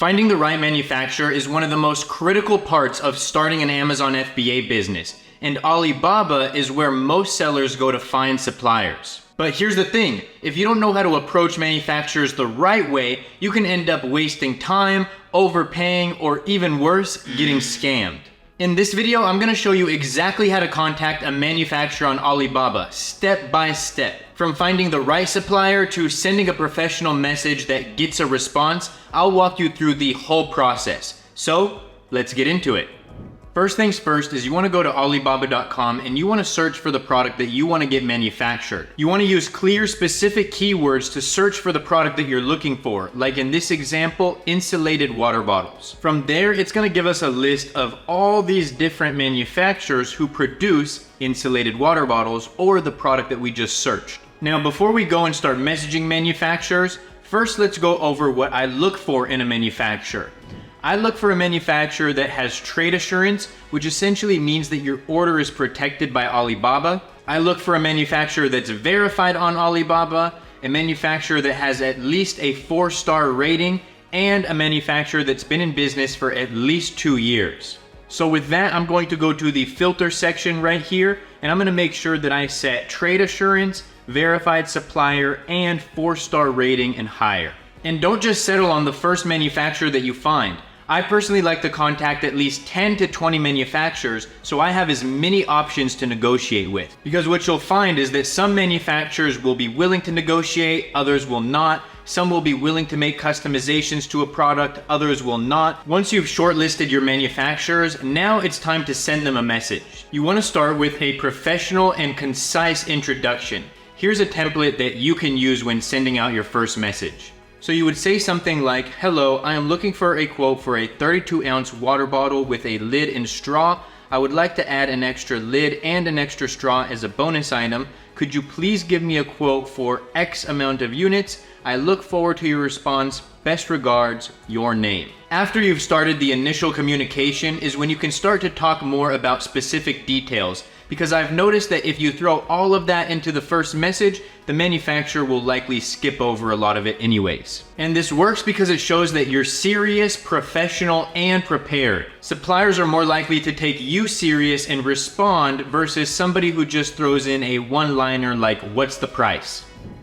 Finding the right manufacturer is one of the most critical parts of starting an Amazon FBA business, and Alibaba is where most sellers go to find suppliers. But here's the thing, if you don't know how to approach manufacturers the right way, you can end up wasting time, overpaying, or even worse, getting scammed. In this video, I'm going to show you exactly how to contact a manufacturer on Alibaba, step by step. From finding the right supplier to sending a professional message that gets a response, I'll walk you through the whole process. So, let's get into it. First things first is you want to go to Alibaba.com and you want to search for the product that you want to get manufactured. You want to use clear, specific keywords to search for the product that you're looking for, like in this example, insulated water bottles. From there, it's going to give us a list of all these different manufacturers who produce insulated water bottles or the product that we just searched. Now, before we go and start messaging manufacturers, first let's go over what I look for in a manufacturer. I look for a manufacturer that has trade assurance, which essentially means that your order is protected by Alibaba. I look for a manufacturer that's verified on Alibaba, a manufacturer that has at least a 4-star rating, and a manufacturer that's been in business for at least 2 years. So with that, I'm going to go to the filter section right here, and I'm going to make sure that I set trade assurance, verified supplier, and 4-star rating and higher. And don't just settle on the first manufacturer that you find. I personally like to contact at least 10 to 20 manufacturers so I have as many options to negotiate with. Because what you'll find is that some manufacturers will be willing to negotiate, others will not. Some will be willing to make customizations to a product, others will not. Once you've shortlisted your manufacturers, now it's time to send them a message. You want to start with a professional and concise introduction. Here's a template that you can use when sending out your first message. So you would say something like, "Hello, I am looking for a quote for a 32-ounce water bottle with a lid and straw. I would like to add an extra lid and an extra straw as a bonus item. Could you please give me a quote for X amount of units? I look forward to your response. Best regards, your name." After you've started the initial communication is when you can start to talk more about specific details, because I've noticed that if you throw all of that into the first message, the manufacturer will likely skip over a lot of it anyways. And this works because it shows that you're serious, professional, and prepared. Suppliers are more likely to take you serious and respond versus somebody who just throws in a one-liner like, "What's the price?"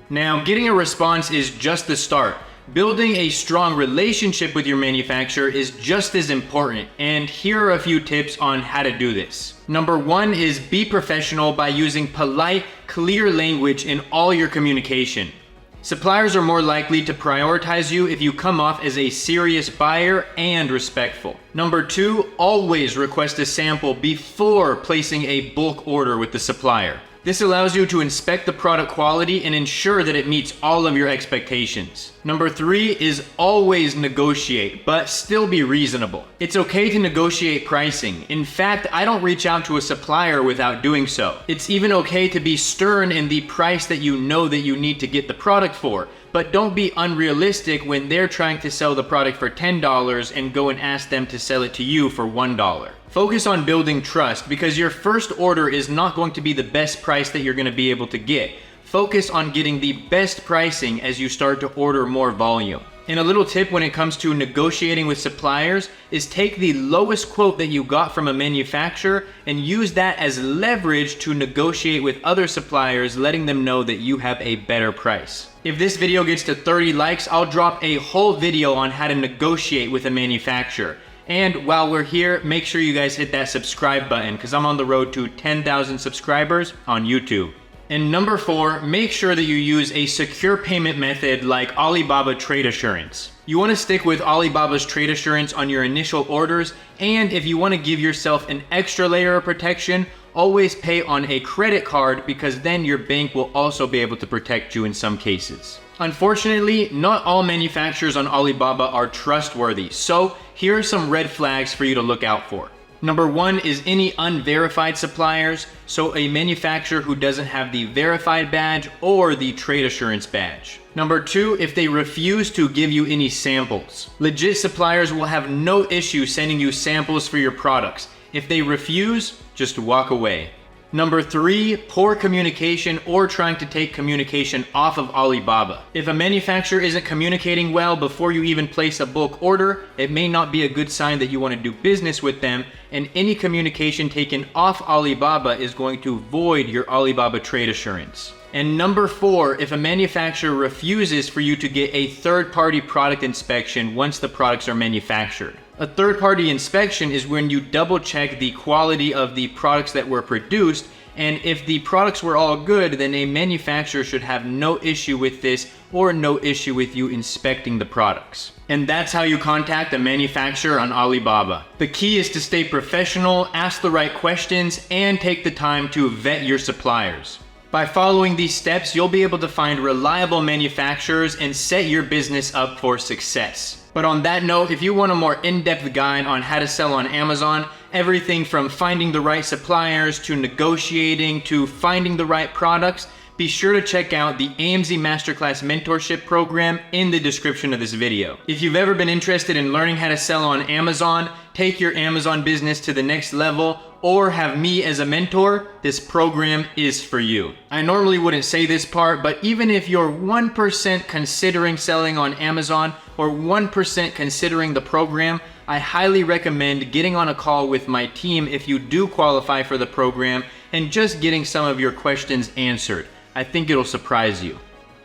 Now, getting a response is just the start. Building a strong relationship with your manufacturer is just as important, and here are a few tips on how to do this. Number 1 is be professional by using polite, clear language in all your communication. Suppliers are more likely to prioritize you if you come off as a serious buyer and respectful. Number 2, always request a sample before placing a bulk order with the supplier. This allows you to inspect the product quality and ensure that it meets all of your expectations. Number 3 is always negotiate, but still be reasonable. It's okay to negotiate pricing. In fact, I don't reach out to a supplier without doing so. It's even okay to be stern in the price that you know that you need to get the product for, but don't be unrealistic when they're trying to sell the product for $10 and go and ask them to sell it to you for $1. Focus on building trust because your first order is not going to be the best price that you're going to be able to get. Focus on getting the best pricing as you start to order more volume. And a little tip when it comes to negotiating with suppliers is take the lowest quote that you got from a manufacturer and use that as leverage to negotiate with other suppliers, letting them know that you have a better price. If this video gets to 30 likes, I'll drop a whole video on how to negotiate with a manufacturer. And while we're here, make sure you guys hit that subscribe button because I'm on the road to 10,000 subscribers on YouTube. And number 4, make sure that you use a secure payment method like Alibaba Trade Assurance. You want to stick with Alibaba's Trade Assurance on your initial orders, and if you want to give yourself an extra layer of protection, always pay on a credit card because then your bank will also be able to protect you in some cases. Unfortunately, not all manufacturers on Alibaba are trustworthy, so here are some red flags for you to look out for. Number 1 is any unverified suppliers, so a manufacturer who doesn't have the verified badge or the trade assurance badge. Number 2, if they refuse to give you any samples. Legit suppliers will have no issue sending you samples for your products. If they refuse, just walk away. Number 3, poor communication or trying to take communication off of Alibaba. If a manufacturer isn't communicating well before you even place a bulk order, it may not be a good sign that you want to do business with them, and any communication taken off Alibaba is going to void your Alibaba trade assurance. And number 4, if a manufacturer refuses for you to get a third-party product inspection once the products are manufactured. A third-party inspection is when you double-check the quality of the products that were produced, and if the products were all good, then a manufacturer should have no issue with this or no issue with you inspecting the products. And that's how you contact a manufacturer on Alibaba. The key is to stay professional, ask the right questions, and take the time to vet your suppliers. By following these steps, you'll be able to find reliable manufacturers and set your business up for success. But on that note, if you want a more in-depth guide on how to sell on Amazon, everything from finding the right suppliers to negotiating to finding the right products, be sure to check out the AMZ Masterclass Mentorship program in the description of this video. If you've ever been interested in learning how to sell on Amazon, take your Amazon business to the next level, or have me as a mentor, this program is for you. I normally wouldn't say this part, but even if you're 1% considering selling on Amazon or 1% considering the program, I highly recommend getting on a call with my team if you do qualify for the program and just getting some of your questions answered. I think it'll surprise you.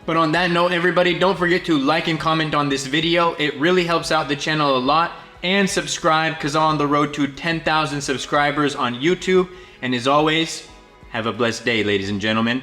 But on that note, everybody, don't forget to like and comment on this video. It really helps out the channel a lot. And subscribe, because I'm on the road to 10,000 subscribers on YouTube. And as always, have a blessed day, ladies and gentlemen.